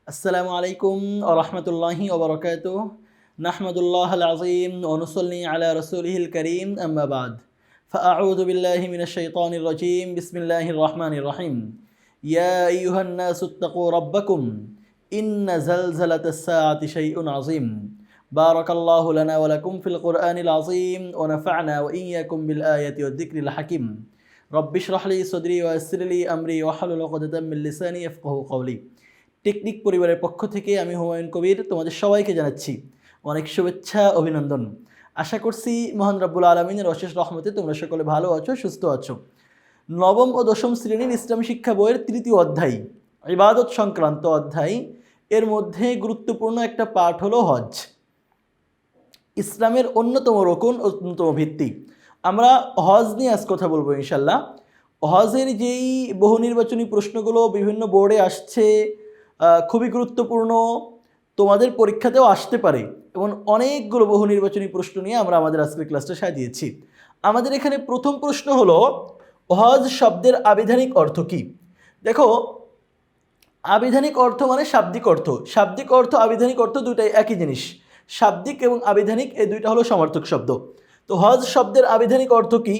আসসালামু আলাইকুম ওয়া রাহমাতুল্লাহি ওয়া বারাকাতুহু নাহমাদুল্লাহাল আযীম ওয়া নুসাল্লি আলা রাসূলিহিল কারীম আম্মা বা'দ ফাআউযু বিল্লাহি মিনাশ শাইতানির রাজীম বিসমিল্লাহির রহমানির রহিম ইয়া আইয়ুহান নাসুত্তাকু রাব্বাকুম ইন্না জালজালাতাস সাআতি শাইউন আযীম বারাকাল্লাহু লানা ওয়া লাকুম ফিল কুরআনিল আযীম ওয়া নাফা'না ওয়া ইয়্যাকুম বিল আয়াতি ওয়াদ যিকরিল হাকীম রব্বি ইশরাহ লি সাদরি ওয়া ইয়াসসির লি আমরি ওয়াহলুল উকদাতাম মিন লিসানি ইয়াফকাহু কওলি। টেকনিক পরিবারের পক্ষ থেকে আমি হুমায়ুন কবির তোমাদের সবাইকে জানাচ্ছি অনেক শুভেচ্ছা, অভিনন্দন। আশা করছি মহান রব্বুল আলমিনের অশেষ রহমতে তোমরা সকলে ভালো আছো, সুস্থ আছো। নবম ও দশম শ্রেণীর ইসলাম শিক্ষা বইয়ের তৃতীয় অধ্যায়, ইবাদত সংক্রান্ত অধ্যায়, এর মধ্যে গুরুত্বপূর্ণ একটা পাঠ হলো হজ। ইসলামের অন্যতম রকুন, অন্যতম ভিত্তি। আমরা হজ নিয়ে আজ কথা বলবো ইনশাল্লাহ। হজের যেই বহু নির্বাচনী প্রশ্নগুলো বিভিন্ন বোর্ডে আসছে, খুবই গুরুত্বপূর্ণ, তোমাদের পরীক্ষাতেও আসতে পারে, এবং অনেকগুলো বহু নির্বাচনী প্রশ্ন নিয়ে আমরা আমাদের আজকের ক্লাসটা সাজিয়েছি। আমাদের এখানে প্রথম প্রশ্ন হলো, হজ শব্দের আবিধানিক অর্থ কি? দেখো, আবিধানিক অর্থ মানে শাব্দিক অর্থ। শাব্দিক অর্থ, আবিধানিক অর্থ দুটাই একই জিনিস। শাব্দিক এবং আবিধানিক এই দুইটা হলো সমার্থক শব্দ। তো হজ শব্দের আবিধানিক অর্থ কি?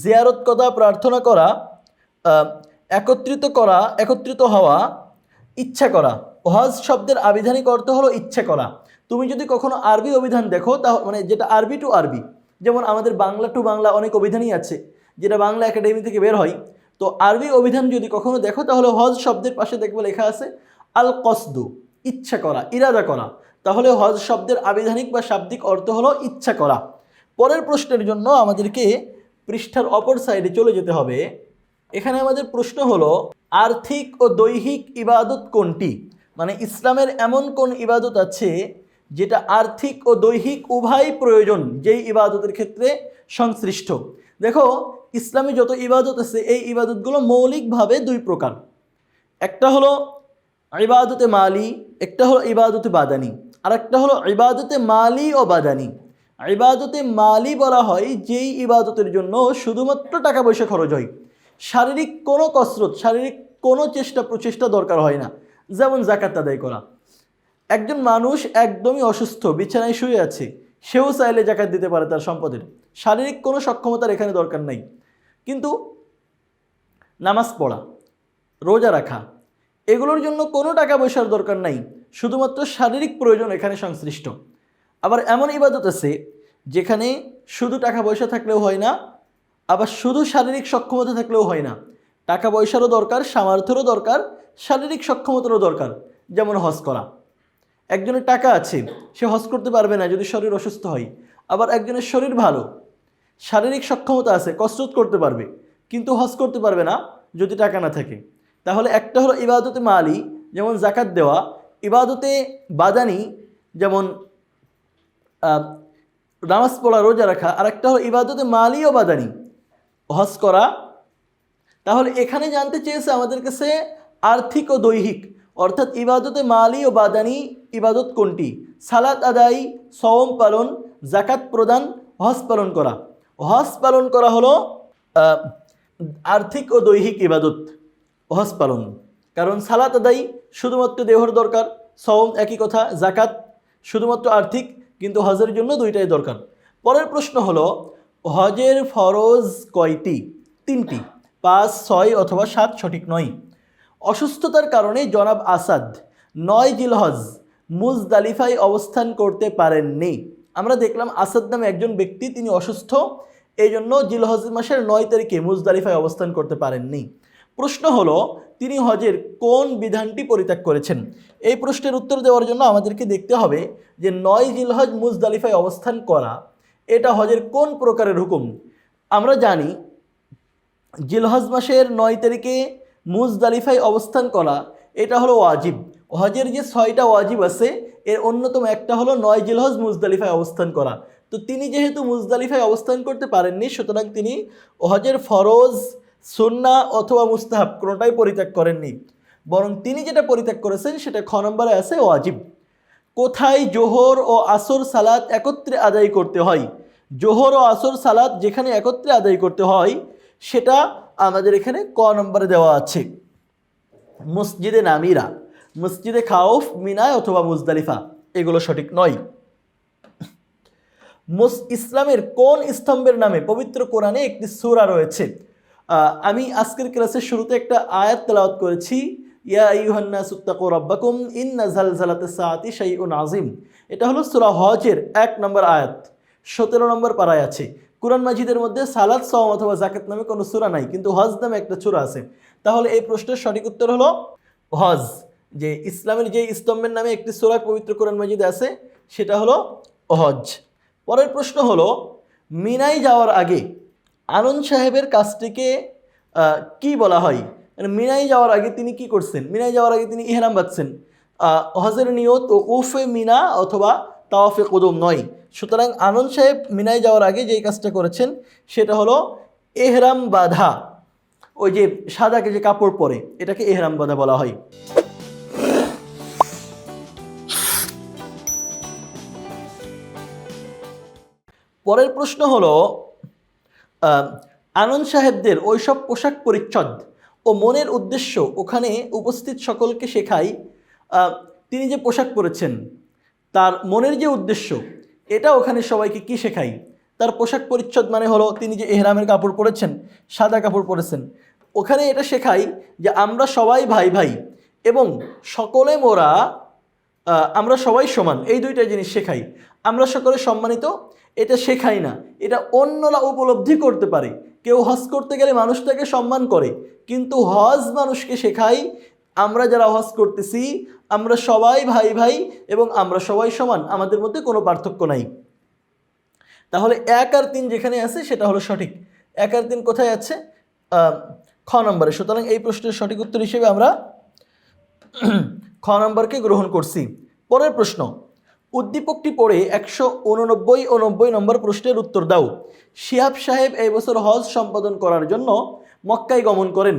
জিয়ারত করা, প্রার্থনা করা, একত্রিত হওয়া, ইচ্ছা করা। হজ শব্দের আবিধানিক অর্থ হলো ইচ্ছা করা। তুমি যদি কখনো আরবি অভিধান দেখো, তা মানে যেটা আরবি টু আরবি, যেমন আমাদের বাংলা টু বাংলা অনেক অভিধানই আছে যেটা বাংলা একাডেমি থেকে বের হয়। তো আরবি অভিধান যদি কখনো দেখো, তাহলে হজ শব্দের পাশে দেখবে লেখা আছে আল কসদু, ইচ্ছা করা, ইরাদা করা। তাহলে হজ শব্দের আবিধানিক বা শাব্দিক অর্থ হলো ইচ্ছা করা। পরের প্রশ্নের জন্য আমাদেরকে পৃষ্ঠার অপর সাইডে চলে যেতে হবে। এখানে আমাদের প্রশ্ন হলো, আর্থিক ও দৈহিক ইবাদত কোনটি? মানে ইসলামের এমন কোন ইবাদত আছে যেটা আর্থিক ও দৈহিক উভয় প্রয়োজন, যেই ইবাদতের ক্ষেত্রে সংশ্লিষ্ট। দেখো, ইসলামে যত ইবাদত আছে, এই ইবাদতগুলো মৌলিকভাবে দুই প্রকার। একটা হলো ইবাদতে মালি, একটা হলো ইবাদতে বাদানি, আর একটা হলো ইবাদতে মালি ও বাদানি। ইবাদতে মালি বলা হয় যেই ইবাদতের জন্য শুধুমাত্র টাকা পয়সা খরচ হয়, শারীরিক কোনো কসরত, শারীরিক কোনো প্রচেষ্টা দরকার হয় না। যেমন যাকাত আদায় করা। একজন মানুষ একদমই অসুস্থ, বিছানায় শুয়ে আছে, সেও চাইলে যাকাত দিতে পারে তার সম্পদের। শারীরিক কোনো সক্ষমতার এখানে দরকার নাই। কিন্তু নামাজ পড়া, রোজা রাখা, এগুলোর জন্য কোনো টাকা পয়সার দরকার নাই, শুধুমাত্র শারীরিক প্রয়োজন এখানে সংশ্লিষ্ট। আবার এমন ইবাদত আছে যেখানে শুধু টাকা পয়সা থাকলেও হয় না, আবার শুধু শারীরিক সক্ষমতা থাকলেও হয় না, টাকা পয়সারও দরকার, সামর্থ্যেরও দরকার, শারীরিক সক্ষমতারও দরকার। যেমন হজ করা। একজনের টাকা আছে, সে হজ করতে পারবে না যদি শরীর অসুস্থ হয়। আবার একজনের শরীর ভালো, শারীরিক সক্ষমতা আছে, কসরত করতে পারবে, কিন্তু হজ করতে পারবে না যদি টাকা না থাকে। তাহলে একটা হলো ইবাদতে মালি, যেমন যাকাত দেওয়া, ইবাদতে বাদানি, যেমন নামাজ পড়া, রোজা রাখা, আর একটা হলো ইবাদতে মালি ও বাদানি, হজ করা। তাহলে এখানে জানতে চেয়েছে আমাদের কাছে আর্থিক ও দৈহিক, অর্থাৎ ইবাদতে মালি ও বাদানি ইবাদত কোনটি? সালাত আদায়, সওম পালন, যাকাত প্রদান, হজ পালন করা। হজ পালন করা হলো আর্থিক ও দৈহিক ইবাদত, হজ পালন। কারণ সালাত আদায় শুধুমাত্র দেহর দরকার, সওম একই কথা, যাকাত শুধুমাত্র আর্থিক, কিন্তু হজের জন্য দুইটাই দরকার। পরের প্রশ্ন হলো, হজের ফরজ কয়টি? 3টি। 5, 6 অথবা 7 সঠিক নয়। অসুস্থতার কারণে জনাব আসাদ 9 জিলহজ মুজদালিফায় অবস্থান করতে পারেননি। আমরা দেখলাম আসাদ নামে একজন ব্যক্তি, তিনি অসুস্থ, এই জন্য জিলহজ মাসের 9 তারিখে মুজদালিফায় অবস্থান করতে পারেননি। প্রশ্ন হলো, তিনি হজের কোন বিধানটি পরিত্যাগ করেছেন? এই প্রশ্নের উত্তর দেওয়ার জন্য আমাদেরকে দেখতে হবে যে 9 জিলহজ মুজদালিফায় অবস্থান করা এটা হজের কোন প্রকারের হুকুম। আমরা জানি জিলহজ মাসের 9 তারিখে মুজদালিফায় অবস্থান করা এটা হলো ওয়াজিব। হজের যে 6টা ওয়াজিব আছে, এর অন্যতম একটা হলো 9 জিলহজ মুজদালিফায় অবস্থান করা। তো তিনি যেহেতু মুজদালিফায় অবস্থান করতে পারেননি, সুতরাং তিনি হজের ফরজ, সুন্নাহ অথবা মুস্তাহাব কোনোটাই পরিত্যাগ করেননি, বরং তিনি যেটা পরিত্যাগ করেছেন সেটা খ নম্বরে আছে ওয়াজিব। কোথায় জোহর ও আসর সালাত একত্রে আদায় করতে হয়? জোহর ও আসর সালাত যেখানে একত্রে আদায় করতে হয় সেটা আমাদের এখানে ক নম্বরে দেওয়া আছে, মসজিদে নামিরা। মসজিদে খাউফ, মিনায় অথবা মুজদালিফা, এগুলো সঠিক নয়। ইসলামের কোন স্তম্ভের নামে পবিত্র কোরআনে একটি সূরা রয়েছে? আমি আজকের ক্লাসের শুরুতে একটা আয়াত তেলাওয়াত করেছি, ইয়া আইয়ুহান নাসু তাকু রাব্বাকুম ইন্না যালজালাতাস সাআতি শাইউন আযীম। এটা হলো সূরা হজের 1 নম্বর আয়াত, 17 নম্বর পারায় আছে। কুরআন মাজিদের মধ্যে সালাত, সাওম অথবা যাকাত নামে কোনো সূরা নাই, কিন্তু হজ নামে একটা সূরা আছে। তাহলে এই প্রশ্নের সঠিক উত্তর হলো হজ। যে ইসলামের যে স্তম্ভের নামে একটি সূরা পবিত্র কোরআন মাজিদে আছে সেটা হলো হজ। পরের প্রশ্ন হলো, মিনায় যাওয়ার আগে আনন্দ সাহেবের কাজটিকে কি বলা হয়? মানে মিনায় যাওয়ার আগে তিনি কি করছেন? মিনায় যাওয়ার আগে তিনি ইহরাম বাঁধছেন। হজের নিয়ত ও উফে মিনা অথবা তাওয়াফে কুদুম নয়। সুতরাং আনন্দ সাহেব মিনায় যাওয়ার আগে যেই কাজটা করেছেন সেটা হলো এহরাম বাঁধা। ওই যে সাদাকে যে কাপড় পরে, এটাকে এহরাম বাঁধা বলা হয়। পরের প্রশ্ন হলো, আনন্দ সাহেবদের ওইসব পোশাক পরিচ্ছদ ও মনের উদ্দেশ্য ওখানে উপস্থিত সকলকে শেখায়। তিনি যে পোশাক পরেছেন তার মনের যে উদ্দেশ্য, এটা ওখানে সবাইকে কি শেখায়? তার পোশাক পরিচ্ছদ মানে হলো তিনি যে এহরামের কাপড় পরেছেন, সাদা কাপড় পরেছেন, ওখানে এটা শেখায় যে আমরা সবাই ভাই ভাই এবং সকলে মোরা, আমরা সবাই সমান। এই দুইটা জিনিস শেখাই। আমরা সকলে সম্মানিত এটা শেখাই না, এটা অন্যরা উপলব্ধি করতে পারে। কেউ হজ করতে গেলে মানুষ তাকে সম্মান করে, কিন্তু হজ মানুষকে শেখাই আমরা যারা হজ করতেছি আমরা সবাই ভাই ভাই এবং আমরা সবাই সমান, আমাদের মধ্যে কোনো পার্থক্য নাই। তাহলে 1 আর 3 যেখানে আছে সেটা হলো সঠিক। 1 আর 3 কোথায় আছে? খ নম্বরে। সুতরাং এই প্রশ্নের সঠিক উত্তর হিসেবে আমরা খ নম্বরকে গ্রহণ করছি। পরের প্রশ্ন, উদ্দীপকটি পড়ে 189 ও 90 নম্বর প্রশ্নের উত্তর দাও। শিহাব সাহেব এই বছর হজ সম্পাদন করার জন্য মক্কায় গমন করেন।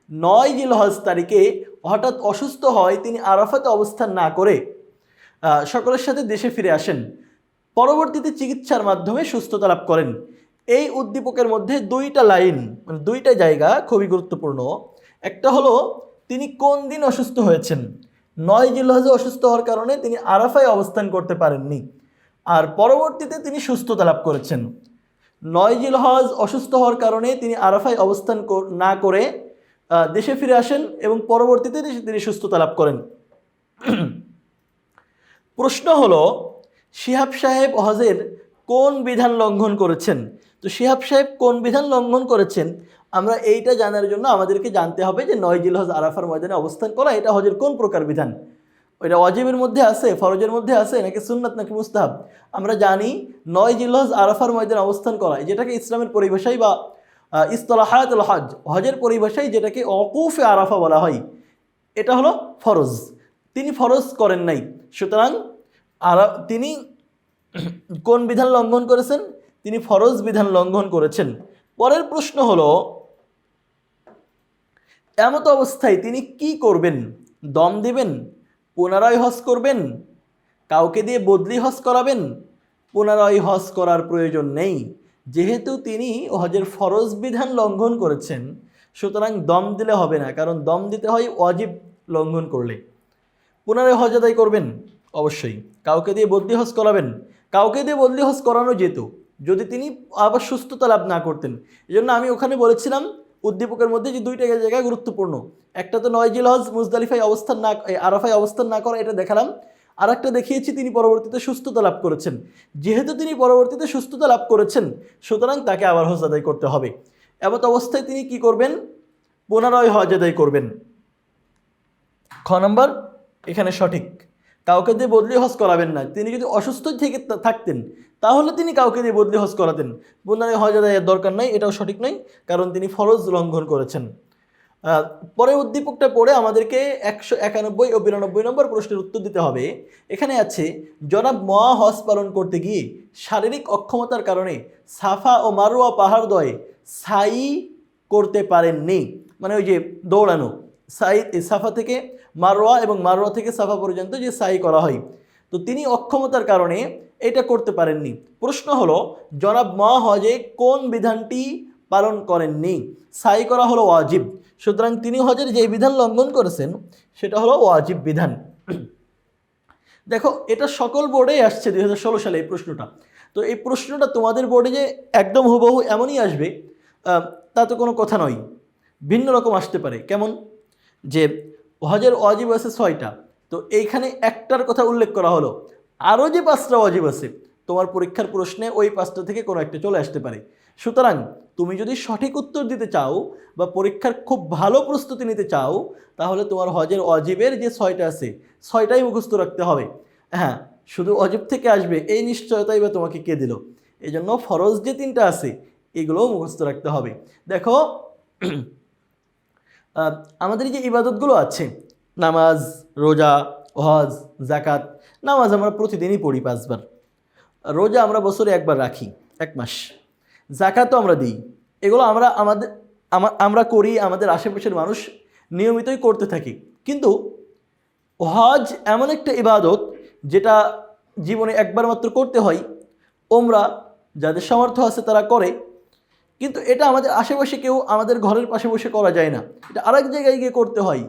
9 জিলহজ তারিখে হঠাৎ অসুস্থ হয় তিনি আরাফাতে অবস্থান না করে সকলের সাথে দেশে ফিরে আসেন। পরবর্তীতে চিকিৎসার মাধ্যমে সুস্থতা লাভ করেন। এই উদ্দীপকের মধ্যে 2টা লাইন, মানে 2টা জায়গা খুবই গুরুত্বপূর্ণ। একটা হলো তিনি কোন দিন অসুস্থ হয়েছেন। 9 জিলহজে অসুস্থ হওয়ার কারণে তিনি আরাফায় অবস্থান করতে পারেননি, আর পরবর্তীতে তিনি সুস্থতা লাভ করেছেন। 9 জিলহজ অসুস্থ হওয়ার কারণে তিনি আরাফায় অবস্থান না করে দেশে ফিরে আসেন এবং পরবর্তীতে তিনি সুস্থতা লাভ করেন। প্রশ্ন হলো, শিহাব সাহেব হজের কোন বিধান লঙ্ঘন করেছেন? তো শিহাব সাহেব কোন বিধান লঙ্ঘন করেছেন আমরা এইটা জানার জন্য আমাদেরকে জানতে হবে যে 9 জিলহজ আরাফার ময়দানে অবস্থান করা এটা হজের কোন প্রকার বিধান। ওইটা ওয়াজিবের মধ্যে আছে, ফরজের মধ্যে আছে, নাকি সুন্নাত, নাকি মুস্তাহাব? আমরা জানি 9 জিলহজ আরাফার ময়দানে অবস্থান করা, যেটাকে ইসলামের পরিভাষায় বা ইসতিলাহাতুল হজ, হজের পরিভাষায় যেটাকে ওকুফে আরাফা বলা হয়, এটা হলো ফরজ। তিনি ফরজ করেন নাই, সুতরাং তিনি কোন বিধান লঙ্ঘন করেছেন? তিনি ফরজ বিধান লঙ্ঘন করেছেন। পরের প্রশ্ন হলো, এমত অবস্থায় তিনি কি করবেন? দম দিবেন, পুনরায় হজ করবেন, কাউকে দিয়ে বদলি হজ করাবেন? পুনরায় হজ করার প্রয়োজন নেই, যেহেতু তিনি হজের ফরজ বিধান লঙ্ঘন করেছেন, সুতরাং দম দিলে হবে না, কারণ দম দিতে হয় ওয়াজিব লঙ্ঘন করলে। পুনরায় হজ আদায় করবেন অবশ্যই। কাউকে দিয়ে বদলি হজ করাবেন, কাউকে দিয়ে বদলি হজ করানো যেত যদি তিনি আবার সুস্থতা লাভ না করতেন। এই জন্য আমি ওখানে বলেছিলাম উদ্দীপকের মধ্যে যে 2টা জায়গা গুরুত্বপূর্ণ। একটা তো 9 জিলহজ মুজদালিফায় অবস্থান না, আরাফায় অবস্থান না করা, এটা দেখালাম। আর একটা দেখিয়েছি তিনি পরবর্তীতে সুস্থতা লাভ করেছেন। যেহেতু তিনি পরবর্তীতে সুস্থতা লাভ করেছেন, সুতরাং তাকে আবার হজ আদায় করতে হবে। এমত অবস্থায় তিনি কি করবেন? পুনরায় হজ আদায় করবেন। খ নম্বর এখানে সঠিক। কাউকে দিয়ে বদলি হজ করাবেন না। তিনি যদি অসুস্থ থেকে থাকতেন তাহলে তিনি কাউকে দিয়ে বদলি হজ করাতেন, পুনরায় হজ আদায়ের দরকার নাই, এটাও সঠিক নয়, কারণ তিনি ফরজ লঙ্ঘন করেছেন। পরে উদ্দীপকটা পড়ে আমাদেরকে 191 ও 92 নম্বর প্রশ্নের উত্তর দিতে হবে। এখানে আছে, জনাব মোয়া হজ পালন করতে গিয়ে শারীরিক অক্ষমতার কারণে সাফা ও মারওয়া পাহাড়দ্বয়ে সাই করতে পারেননি। মানে ওই যে দৌড়ানো, সাই, সাফা থেকে মারওয়া এবং মারওয়া থেকে সাফা পর্যন্ত যে সাই করা হয়, তো তিনি অক্ষমতার কারণে এটা করতে পারেননি। প্রশ্ন হলো, জনাব মোয়া হজে কোন বিধানটি পালন করেননি? সাই করা হলো ওয়াজিব, সুতরাং তিনি হজের যে বিধান লঙ্ঘন করেছেন সেটা হলো ওয়াজিব বিধান। দেখো এটা সকল বোর্ডেই আসছে 2016 সালে এই প্রশ্নটা। তো এই প্রশ্নটা তোমাদের বোর্ডে যে একদম হুবহু এমনই আসবে তা তো কোনো কথা নয়, ভিন্ন রকম আসতে পারে। কেমন? যে হজের ওয়াজিব আছে 6টা, তো এইখানে একটার কথা উল্লেখ করা হলো, আরও যে 5টা ওয়াজিব আছে তোমার পরীক্ষার প্রশ্নে ওই 5টা থেকে কোনো একটা চলে আসতে পারে। সুতরাং তুমি যদি সঠিক উত্তর দিতে চাও বা পরীক্ষার খুব ভালো প্রস্তুতি নিতে চাও তাহলে তোমার হজের ওয়াজিবের যে 6টা আছে 6টাই মুখস্থ রাখতে হবে। হ্যাঁ, শুধু ওয়াজিব থেকে আসবে এই নিশ্চয়তাই বা তোমাকে কে দিল? এই জন্য ফরজ যে 3টা আছে এগুলোও মুখস্থ রাখতে হবে। দেখো আমাদের যে ইবাদতগুলো আছে, নামাজ, রোজা, হজ, জাকাত। নামাজ আমরা প্রতিদিনই পড়ি 5 বার, রোজা আমরা বছরে 1 বার রাখি 1 মাস, জাকাতও আমরা দিই। এগুলো আমরা করি, আমাদের আশেপাশের মানুষ নিয়মিতই করতে থাকি। কিন্তু হজ এমন একটা ইবাদত যেটা জীবনে 1 বার মাত্র করতে হয়। ওমরা যাদের সামর্থ্য আছে তারা করে, কিন্তু এটা আমাদের আশেপাশে কেউ আমাদের ঘরের পাশে বসে করা যায় না, এটা আরেক জায়গায় গিয়ে করতে হয়,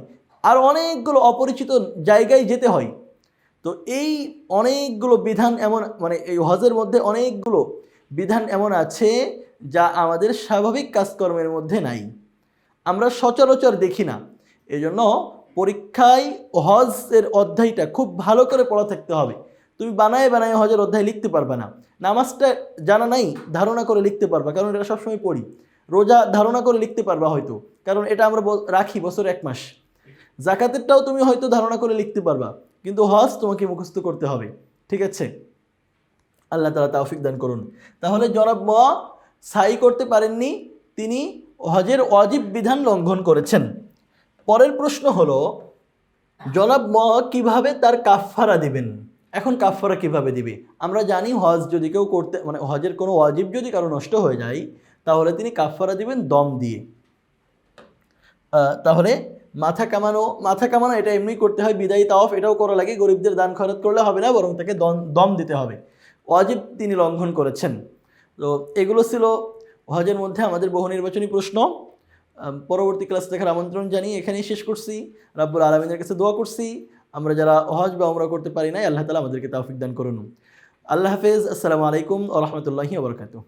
আর অনেকগুলো অপরিচিত জায়গায় যেতে হয়। তো এই অনেকগুলো বিধান এমন, মানে এই হজের মধ্যে অনেকগুলো বিধান এমন আছে যা আমাদের স্বাভাবিক কাজকর্মের মধ্যে নাই, আমরা সচরাচর দেখি না। এই জন্য পরীক্ষায় হজের অধ্যায়টা খুব ভালো করে পড়া থাকতে হবে। তুমি বানায় বানায় হজের অধ্যায় লিখতে পারবে না। নামাজটা জানা নাই, ধারণা করে লিখতে পারবা, কারণ এটা সবসময় পড়ি। রোজা ধারণা করে লিখতে পারবা হয়তো, কারণ এটা আমরা রাখি বছরে 1 মাস। জাকাতেরটাও তুমি হয়তো ধারণা করে লিখতে পারবা, কিন্তু হজ তোমাকে মুখস্থ করতে হবে। ঠিক আছে? আল্লাহ তাআলা তৌফিক দান করুন। তাহলে জনাব ম সাই করতে পারেননি, তিনি হজের ওয়াজিব বিধান লঙ্ঘন করেছেন। পরের প্রশ্ন হলো জনাব ম কিভাবে তার কাফফারা দিবেন? এখন কাফফারা কিভাবে দিবে? আমরা জানি হজ যদি কেউ করতে, মানে হজের কোনো ওয়াজিব যদি কারো নষ্ট হয়ে যায় তাহলে তিনি কাফফারা দিবেন দম দিয়ে। তাহলে মাথা কামানো এটা এমনি করতে হয়, বিদায়ী তাওয়াফ এটাও করা লাগে, গরিবদের দান খয়রাত করলে হবে না, বরং তাকে দম দিতে হবে। ওয়াজিব তিনি লঙ্ঘন করেছেন। তো এগুলো ছিল হজের মধ্যে আমাদের বহু নির্বাচনী প্রশ্ন। পরবর্তী ক্লাস দেখার আমন্ত্রণ জানিয়ে এখানেই শেষ করছি। রাব্বুল আলামিনের কাছে দোয়া করছি আমরা যারা হজ বা উমরা করতে পারি নাই আল্লাহ তাআলা আমাদেরকে তৌফিক দান করুন। আল্লাহ হাফেজ। আসসালামু আলাইকুম ওয়া রাহমাতুল্লাহি ওয়া বারাকাতুহু।